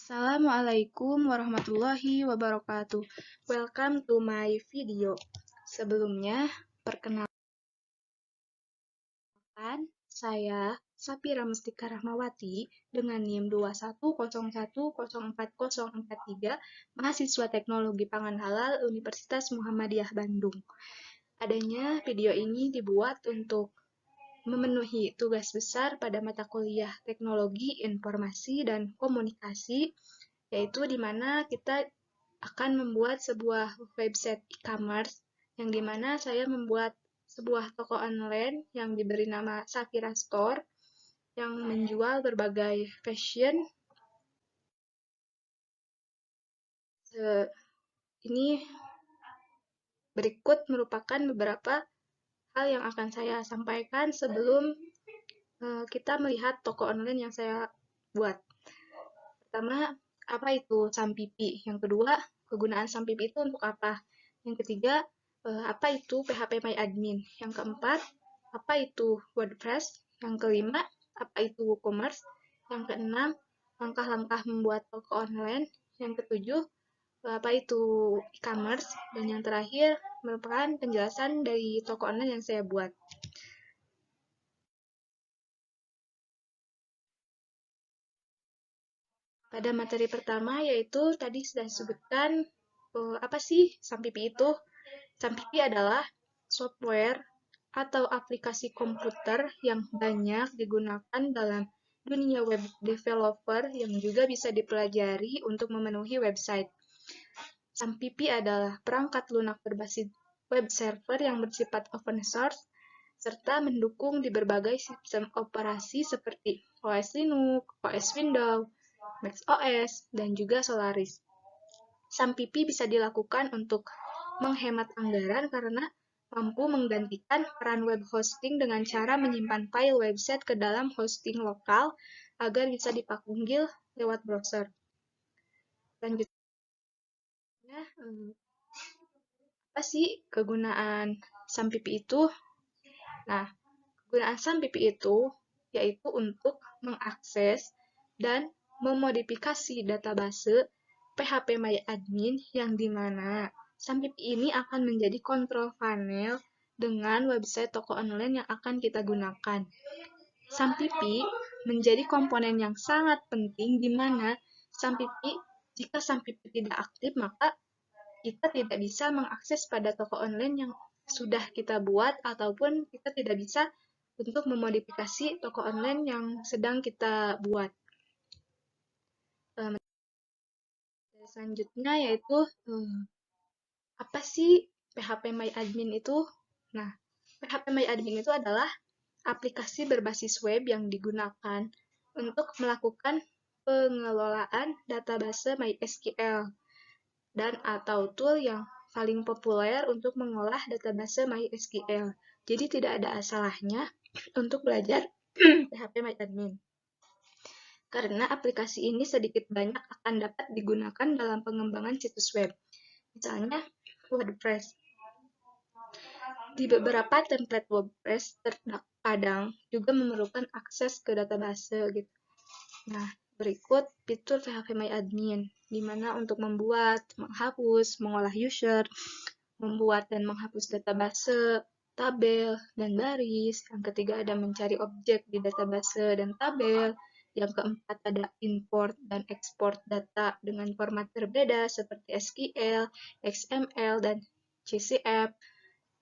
Assalamualaikum warahmatullahi wabarakatuh. Welcome to my video. Sebelumnya, perkenalkan saya Sapira Mustika Rahmawati dengan NIM 2101040043, mahasiswa Teknologi Pangan Halal Universitas Muhammadiyah Bandung. Adanya video ini dibuat untuk memenuhi tugas besar pada mata kuliah Teknologi Informasi dan Komunikasi, yaitu di mana kita akan membuat sebuah website e-commerce, yang di mana saya membuat sebuah toko online yang diberi nama Sapira Store, yang menjual berbagai fashion. Ini berikut merupakan beberapa hal yang akan saya sampaikan sebelum kita melihat toko online yang saya buat. Pertama, apa itu Sampipi? Yang kedua, kegunaan Sampipi itu untuk apa? Yang ketiga, apa itu PHP My Admin? Yang keempat, apa itu WordPress? Yang kelima, apa itu WooCommerce? Yang keenam, langkah-langkah membuat toko online. Yang ketujuh, apa itu e-commerce? Dan yang terakhir, merupakan penjelasan dari toko online yang saya buat. Pada materi pertama, yaitu tadi sudah disebutkan apa sih Sampipi itu? Sampipi adalah software atau aplikasi komputer yang banyak digunakan dalam dunia web developer yang juga bisa dipelajari untuk memenuhi website. Sampipi adalah perangkat lunak berbasis web server yang bersifat open source serta mendukung di berbagai sistem operasi seperti OS Linux, OS Windows, Mac OS, dan juga Solaris. Sampipi bisa dilakukan untuk menghemat anggaran karena mampu menggantikan peran web hosting dengan cara menyimpan file website ke dalam hosting lokal agar bisa dipanggil lewat browser. Selanjutnya, apa sih kegunaan Sampipi itu? Nah, kegunaan Sampipi itu yaitu untuk mengakses dan memodifikasi database PHP My Admin, yang dimana Sampipi ini akan menjadi kontrol panel dengan website toko online yang akan kita gunakan. Sampipi menjadi komponen yang sangat penting di mana jika Sampipi tidak aktif, maka kita tidak bisa mengakses pada toko online yang sudah kita buat, ataupun kita tidak bisa untuk memodifikasi toko online yang sedang kita buat. Selanjutnya yaitu apa sih PHP My Admin itu? Nah, PHP My Admin itu adalah aplikasi berbasis web yang digunakan untuk melakukan pengelolaan database MySQL dan atau tool yang paling populer untuk mengolah database MySQL. Jadi tidak ada salahnya untuk belajar PHP My Admin, karena aplikasi ini sedikit banyak akan dapat digunakan dalam pengembangan situs web. Misalnya WordPress. Di beberapa template WordPress terkadang juga memerlukan akses ke database gitu. Nah, berikut fitur PHP My Admin, di mana untuk membuat, menghapus, mengolah user, membuat dan menghapus database, tabel, dan baris. Yang ketiga ada mencari objek di database dan tabel. Yang keempat ada import dan export data dengan format berbeda seperti SQL, XML, dan CSV.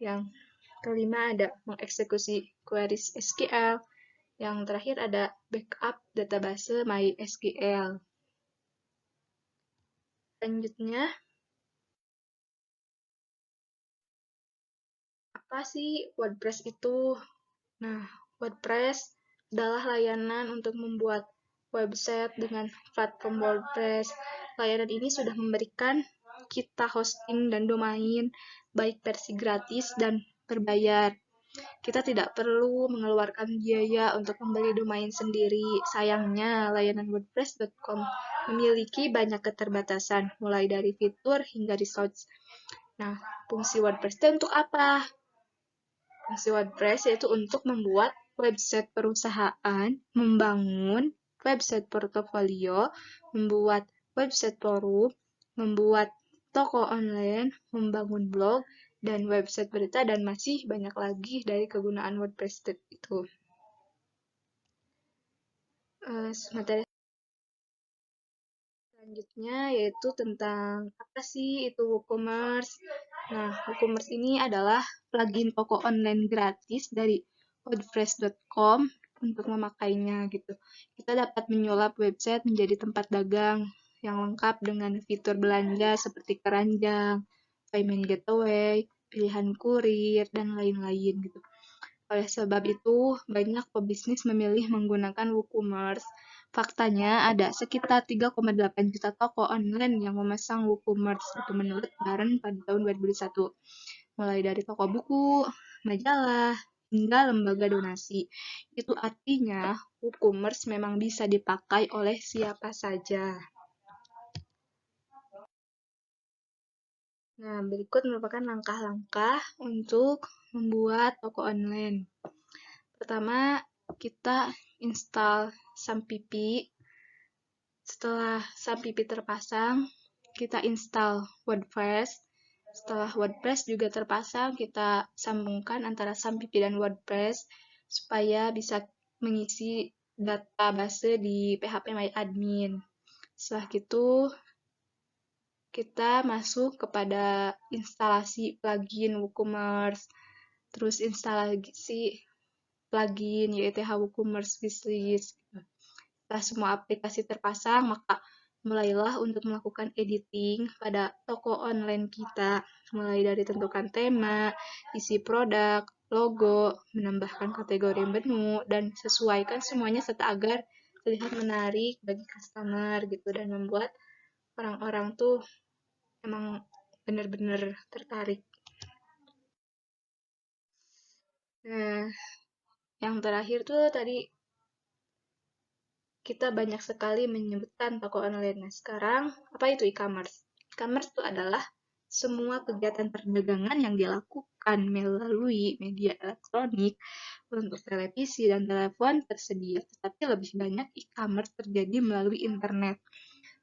Yang kelima ada mengeksekusi queries SQL. Yang terakhir ada backup database MySQL. Selanjutnya, apa sih WordPress itu? Nah, WordPress adalah layanan untuk membuat website dengan platform WordPress. Layanan ini sudah memberikan kita hosting dan domain, baik versi gratis dan berbayar. Kita tidak perlu mengeluarkan biaya untuk membeli domain sendiri. Sayangnya, layanan WordPress.com memiliki banyak keterbatasan, mulai dari fitur hingga resource. Nah, fungsi WordPress itu untuk apa? Fungsi WordPress yaitu untuk membuat website perusahaan, membangun website portofolio, membuat website forum, membuat toko online, membangun blog, dan website berita, dan masih banyak lagi dari kegunaan WordPress itu. Materi selanjutnya yaitu tentang apa sih itu WooCommerce. Nah, WooCommerce ini adalah plugin toko online gratis dari wordpress.com untuk memakainya gitu. Kita dapat menyulap website menjadi tempat dagang yang lengkap dengan fitur belanja seperti keranjang, payment gateway, pilihan kurir, dan lain-lain gitu. Oleh sebab itu, banyak pebisnis memilih menggunakan WooCommerce. Faktanya, ada sekitar 3,8 juta toko online yang memasang WooCommerce, itu menurut Barron pada tahun 2021. Mulai dari toko buku, majalah, hingga lembaga donasi. Itu artinya WooCommerce memang bisa dipakai oleh siapa saja. Nah, berikut merupakan langkah-langkah untuk membuat toko online. Pertama, kita install Sampipi. Setelah Sampipi terpasang, kita install WordPress. Setelah WordPress juga terpasang, kita sambungkan antara Sampipi dan WordPress supaya bisa mengisi database di phpMyAdmin. Setelah itu, kita masuk kepada instalasi plugin WooCommerce, terus instalasi plugin YTH WooCommerce Wishlist. Setelah semua aplikasi terpasang, maka mulailah untuk melakukan editing pada toko online kita, mulai dari tentukan tema, isi produk, logo, menambahkan kategori menu, dan sesuaikan semuanya serta agar terlihat menarik bagi customer gitu, dan membuat orang-orang tuh emang benar-benar tertarik. Nah, yang terakhir tuh tadi kita banyak sekali menyebutkan toko online. Nah, sekarang apa itu e-commerce? E-commerce itu adalah semua kegiatan perdagangan yang dilakukan melalui media elektronik untuk televisi dan telepon tersedia, tetapi lebih banyak e-commerce terjadi melalui internet.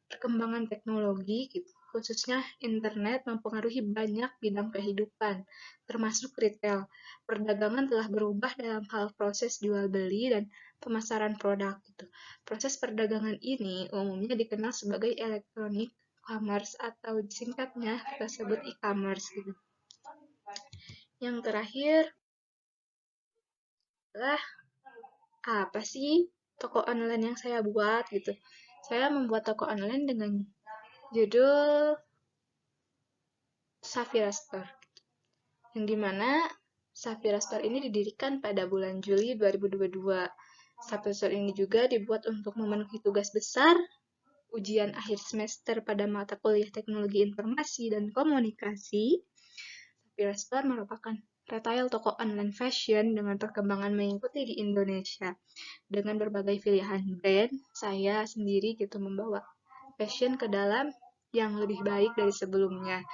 Perkembangan teknologi, gitu, khususnya internet, mempengaruhi banyak bidang kehidupan, termasuk retail. Perdagangan telah berubah dalam hal proses jual beli dan pemasaran produk. Gitu. Proses perdagangan ini umumnya dikenal sebagai electronic commerce atau singkatnya kita sebut e-commerce. Gitu. Yang terakhir adalah apa sih toko online yang saya buat gitu. Saya membuat toko online dengan judul Safira Store, yang dimana Safira Store ini didirikan pada bulan Juli 2022. Safira Store ini juga dibuat untuk memenuhi tugas besar ujian akhir semester pada mata kuliah Teknologi Informasi dan Komunikasi. Safira Store merupakan retail toko online fashion dengan perkembangan mengikuti di Indonesia. Dengan berbagai pilihan brand, saya sendiri gitu membawa fashion ke dalam yang lebih baik dari sebelumnya.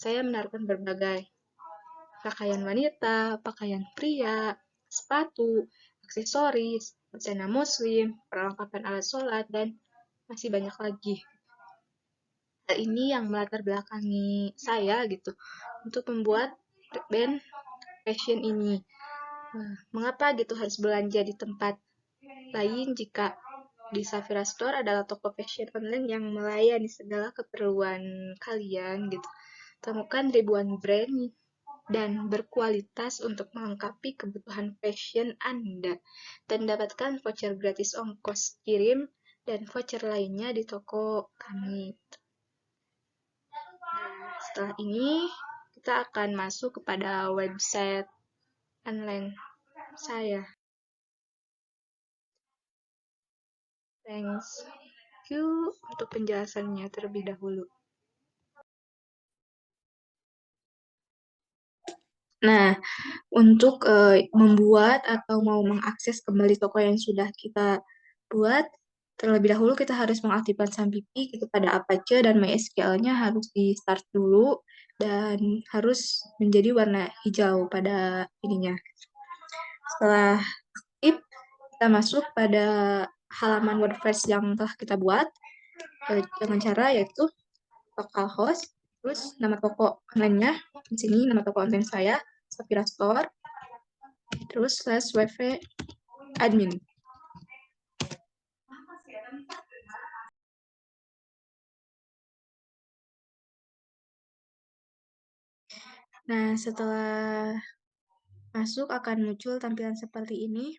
Saya menaruhkan berbagai pakaian wanita, pakaian pria, sepatu, aksesoris, busana muslim, perlengkapan alat sholat, dan masih banyak lagi. Hal ini yang melatar belakangi saya gitu untuk membuat band fashion ini. Mengapa gitu harus belanja di tempat lain jika di Safira Store adalah toko fashion online yang melayani segala keperluan kalian gitu. Temukan ribuan brand dan berkualitas untuk melengkapi kebutuhan fashion Anda. Dan dapatkan voucher gratis ongkos kirim dan voucher lainnya di toko kami. Nah, setelah ini kita akan masuk kepada website online saya. Thanks you untuk penjelasannya terlebih dahulu. Nah, untuk membuat atau mau mengakses kembali toko yang sudah kita buat, terlebih dahulu kita harus mengaktifkan Sampipi gitu pada Apache dan MySQL-nya harus di start dulu dan harus menjadi warna hijau pada ininya. Setelah aktif, kita masuk pada halaman WordPress yang telah kita buat. dengan cara yaitu localhost, terus nama toko online-nya di sini, nama toko online saya Safira Store, terus /wv admin. Nah, setelah masuk akan muncul tampilan seperti ini.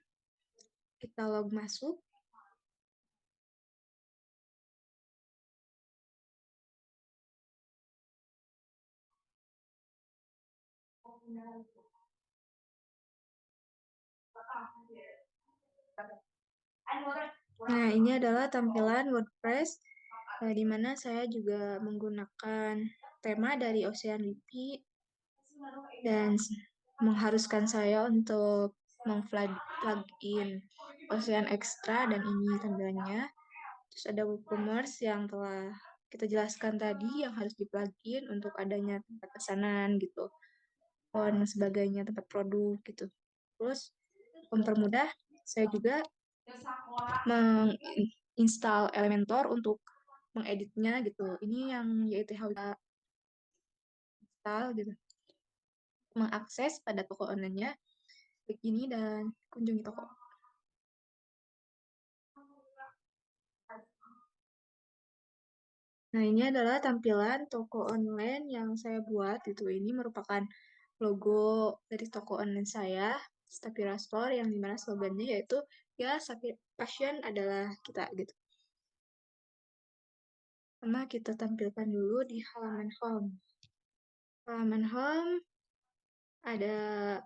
Kita log masuk. Nah, ini adalah tampilan WordPress di mana saya juga menggunakan tema dari Ocean WP dan mengharuskan saya untuk plugin Ocean Extra, dan ini tampilannya. Terus ada WooCommerce yang telah kita jelaskan tadi yang harus di-plugin untuk adanya tempat pesanan gitu, dan sebagainya, tempat produk gitu. Terus mempermudah, saya juga menginstal Elementor untuk mengeditnya gitu. Ini yang YITH install gitu. Mengakses pada toko online-nya, klik ini dan kunjungi toko. Nah, ini adalah tampilan toko online yang saya buat gitu. Ini merupakan logo dari toko online saya, Safira Store, yang dimana slogannya yaitu ya passion adalah kita gitu. Pertama kita tampilkan dulu di halaman home. Halaman home ada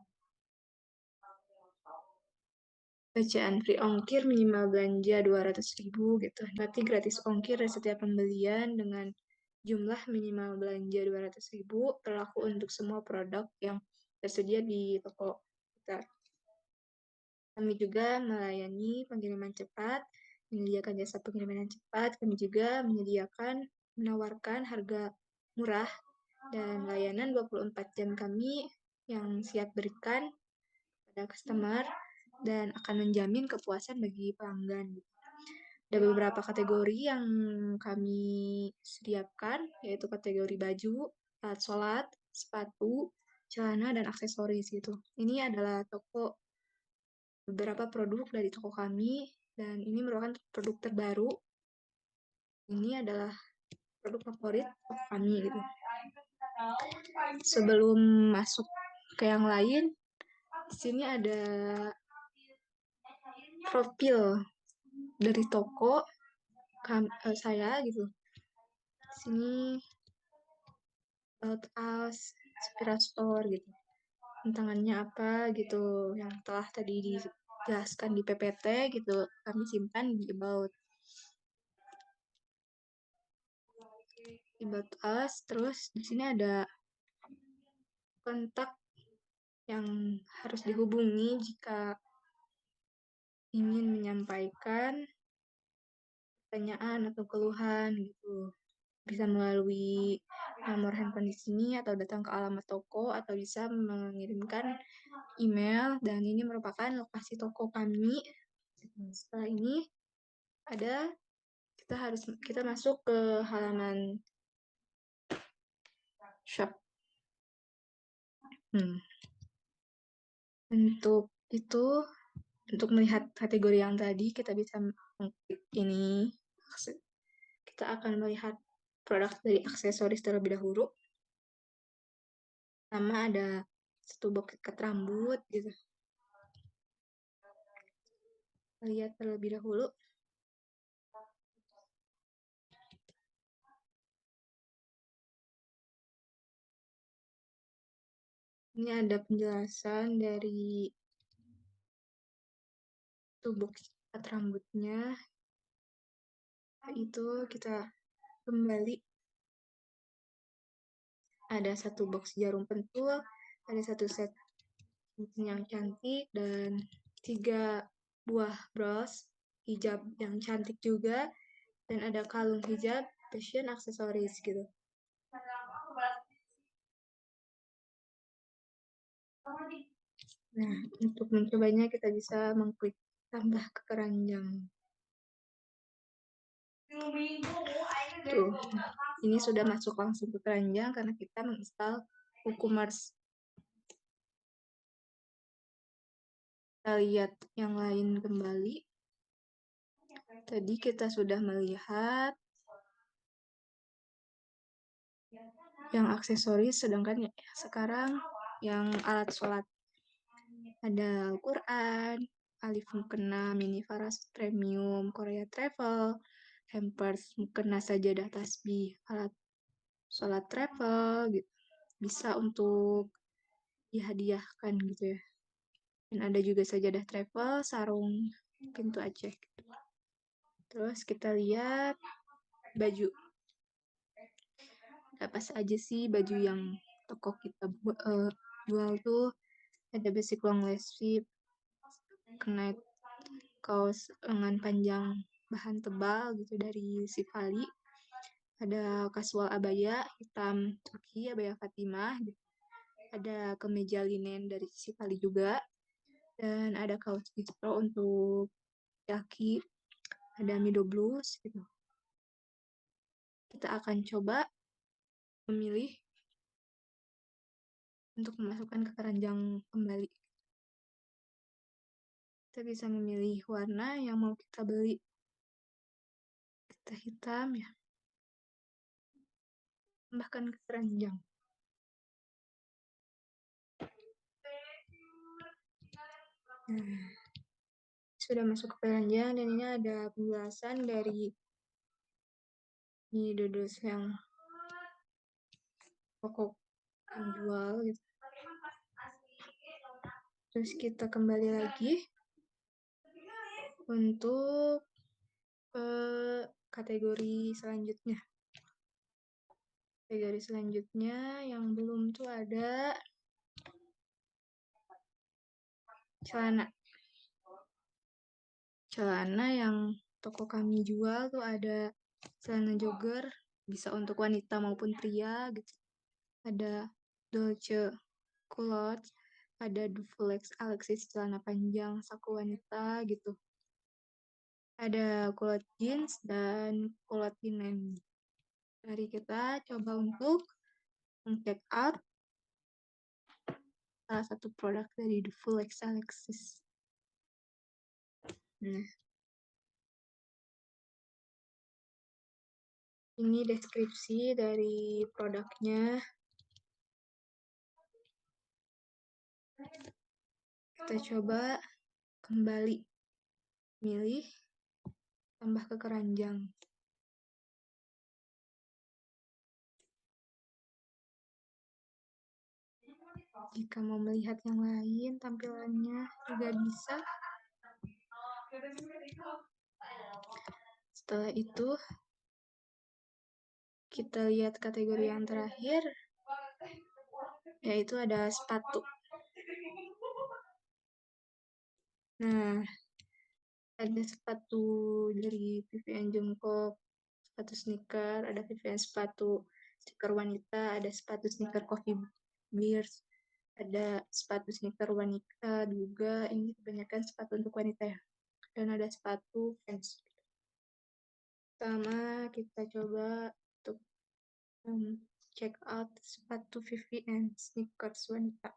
bacaan free ongkir minimal belanja 200.000 gitu. Berarti gratis ongkir dari setiap pembelian dengan jumlah minimal belanja 200.000, berlaku untuk semua produk yang tersedia di toko kita. Kami juga melayani pengiriman cepat, menyediakan jasa pengiriman yang cepat. Kami juga menawarkan harga murah dan layanan 24 jam kami yang siap berikan pada customer dan akan menjamin kepuasan bagi pelanggan. Ada beberapa kategori yang kami sediakan, yaitu kategori baju, alat sholat, sepatu, celana, dan aksesoris gitu. Ini adalah beberapa produk dari toko kami, dan ini merupakan produk terbaru. Ini adalah produk favorit toko kami gitu. Sebelum masuk ke yang lain, di sini ada profil dari toko saya gitu. Di sini about us, Safira Store gitu. Tantangannya apa gitu, yang telah tadi dijelaskan di PPT gitu, kami simpan di about us. Terus di sini ada kontak yang harus dihubungi jika ingin menyampaikan pertanyaan atau keluhan gitu. Bisa melalui nomor handphone di sini atau datang ke alamat toko atau bisa mengirimkan email, dan ini merupakan lokasi toko kami. Setelah ini kita masuk ke halaman shop. Untuk melihat kategori yang tadi, kita bisa mengklik ini. Kita akan melihat produk dari aksesoris terlebih dahulu. Pertama ada satu box ikat rambut gitu. Lihat terlebih dahulu. Ini ada penjelasan dari box ikat rambutnya. Itu kita kembali. Ada satu box jarum pentul, ada satu set yang cantik, dan 3 buah bros hijab yang cantik juga, dan ada kalung hijab, fashion, aksesoris gitu. Nah, untuk mencobanya kita bisa mengklik tambah ke keranjang. Tuh, ini sudah masuk langsung ke keranjang karena kita menginstal WooCommerce. Kita lihat yang lain kembali. Tadi kita sudah melihat yang aksesoris, sedangkan sekarang yang alat sholat. Ada Al-Quran, Alif Mukena, Mini Faras Premium, Korea Travel, Hampers, Mukena Sajadah Tasbih, alat sholat travel, gitu. Bisa untuk dihadiahkan gitu ya. Dan ada juga sajadah travel, sarung pintu Aceh. Terus kita lihat baju. Apa saja sih baju yang toko kita jual tuh? Ada basic long sleeve, kenaik kaos lengan panjang bahan tebal gitu dari Sifali. Ada kasual abaya hitam Turki, abaya Fatimah gitu. Ada kemeja linen dari Sifali juga. Dan ada kaos distro untuk laki, ada mido blues gitu. Kita akan coba memilih untuk memasukkan ke keranjang kembali. Kita bisa memilih warna yang mau kita beli. Kita hitam ya. Tambahkan ke keranjang. Nah, sudah masuk ke keranjang dan ini ada penjelasan dari Dodos yang pokok jual gitu. Terus kita kembali lagi untuk kategori selanjutnya. Kategori selanjutnya yang belum tuh ada celana. Celana yang toko kami jual tuh ada celana jogger, bisa untuk wanita maupun pria gitu. Ada Dolce Culotte, ada Duflex Alexis celana panjang saku wanita gitu. Ada culotte jeans dan culotte linen. Mari kita coba untuk check out salah satu produk dari Duflex Alexis. Nah, ini deskripsi dari produknya. Kita coba kembali milih, tambah ke keranjang. Jika mau melihat yang lain tampilannya juga bisa. Setelah itu kita lihat kategori yang terakhir, yaitu ada sepatu. Nah, ada sepatu dari VVN Jongkok, sepatu sneaker, ada VVN sepatu sneaker wanita, ada sepatu sneaker coffee bears, ada sepatu sneaker wanita juga. Ini kebanyakan sepatu untuk wanita ya. Dan ada sepatu fans. Pertama kita coba untuk check out sepatu VVN sneakers wanita.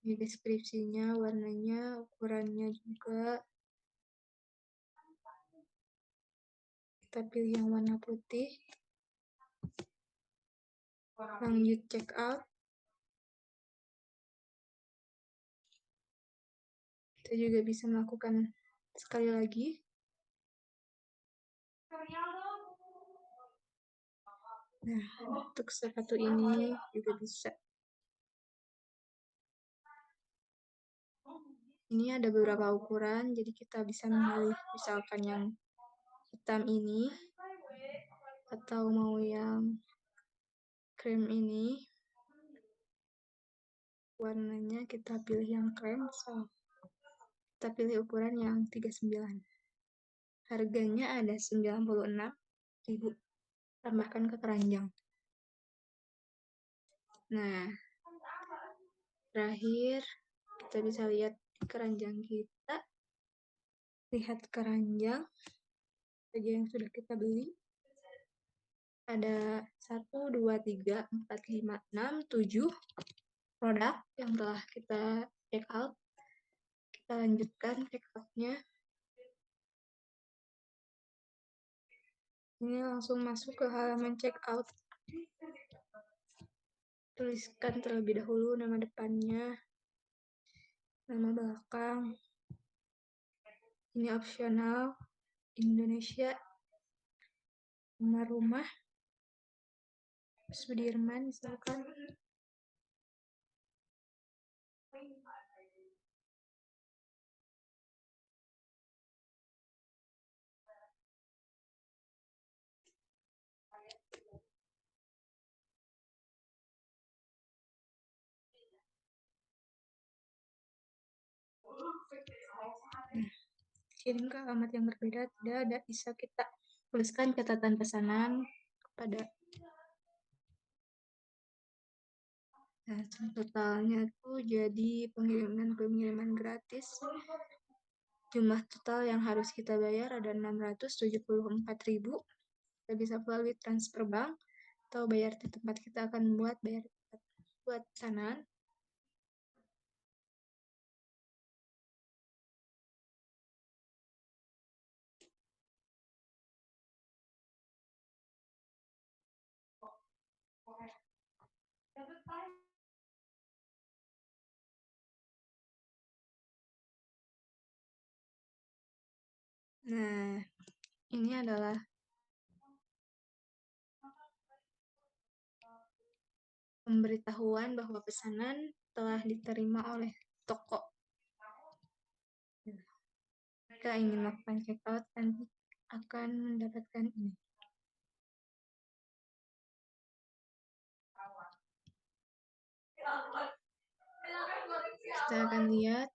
Ini deskripsinya, warnanya, ukurannya juga. Kita pilih yang warna putih. Lanjut check out. Kita juga bisa melakukan sekali lagi. Nah, untuk sepatu ini juga bisa. Ini ada beberapa ukuran, jadi kita bisa memilih misalkan yang hitam ini, atau mau yang krem ini. Warnanya kita pilih yang krem, so kita pilih ukuran yang 39. Harganya ada 96.000. Tambahkan ke keranjang. Nah, terakhir kita bisa lihat di keranjang kita. Lihat keranjang saja yang sudah kita beli. Ada 1, 2, 3, 4, 5, 6, 7 produk yang telah kita check out. Kita lanjutkan check out-nya. Ini langsung masuk ke halaman check out. Tuliskan terlebih dahulu nama depannya, nama belakang. Ini opsional, Indonesia, nomor rumah, Sudirman misalkan. Kirim ke alamat yang berbeda, tidak ada, bisa kita tuliskan catatan pesanan kepada totalnya tuh jadi pengiriman gratis. Jumlah total yang harus kita bayar ada 674.000. Kita bisa melalui transfer bank atau bayar di tempat. Kita akan bayar buat pesanan. Nah, ini adalah pemberitahuan bahwa pesanan telah diterima oleh toko. Jika ingin melakukan checkout, nanti akan mendapatkan ini. Kita akan lihat.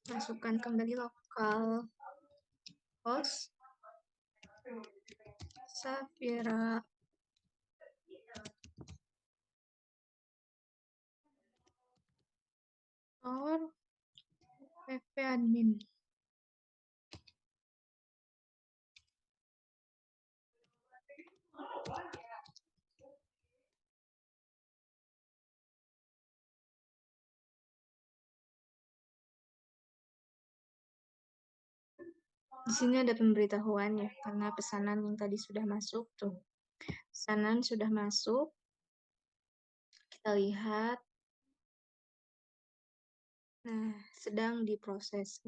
Masukkan kembali lokal host Safira. Or PP admin. Di sini ada pemberitahuan ya, karena pesanan yang tadi sudah masuk tuh. Pesanan sudah masuk. Kita lihat. Nah, sedang diproses.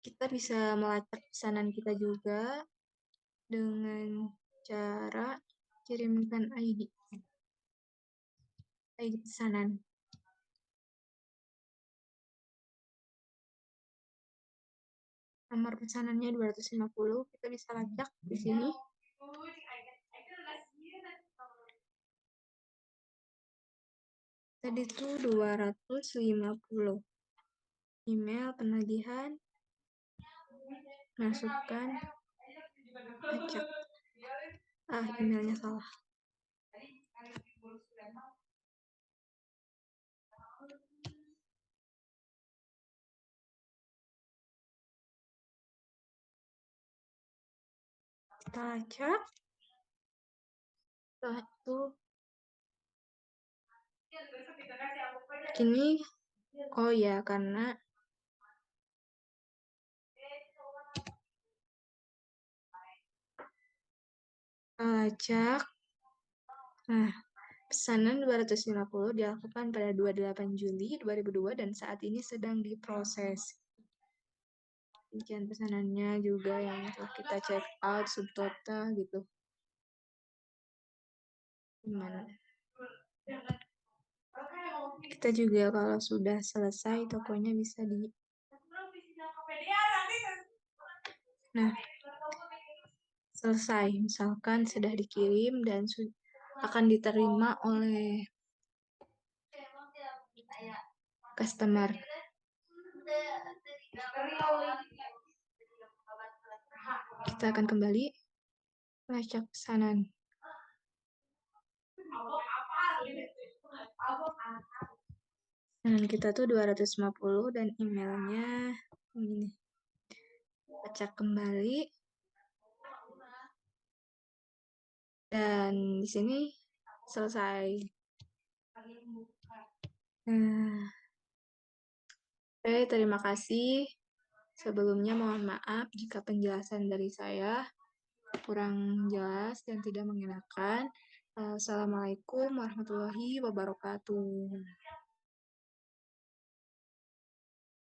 Kita bisa melacak pesanan kita juga dengan cara kirimkan ID pesanan. Nomor pesanannya 250, kita bisa lacak di sini. Tadi itu 250. Email penagihan, masukkan, lacak. Emailnya salah. Kita lacak. Setelah itu ini ya, karena lacak. Nah, pesanan 250 dilakukan pada 28 Juli 2002 dan saat ini sedang diproses. Rincian pesanannya juga yang telah kita check out, subtotal gitu. Gimana? Kita juga kalau sudah selesai tokonya bisa Nah, selesai. Misalkan sudah dikirim dan akan diterima oleh customer. Kita akan kembali lacak pesanan. Dan kita tuh 250 dan emailnya ini pecah kembali. Dan di sini selesai. Oke, terima kasih. Sebelumnya mohon maaf jika penjelasan dari saya kurang jelas dan tidak mengenakan. Assalamualaikum warahmatullahi wabarakatuh.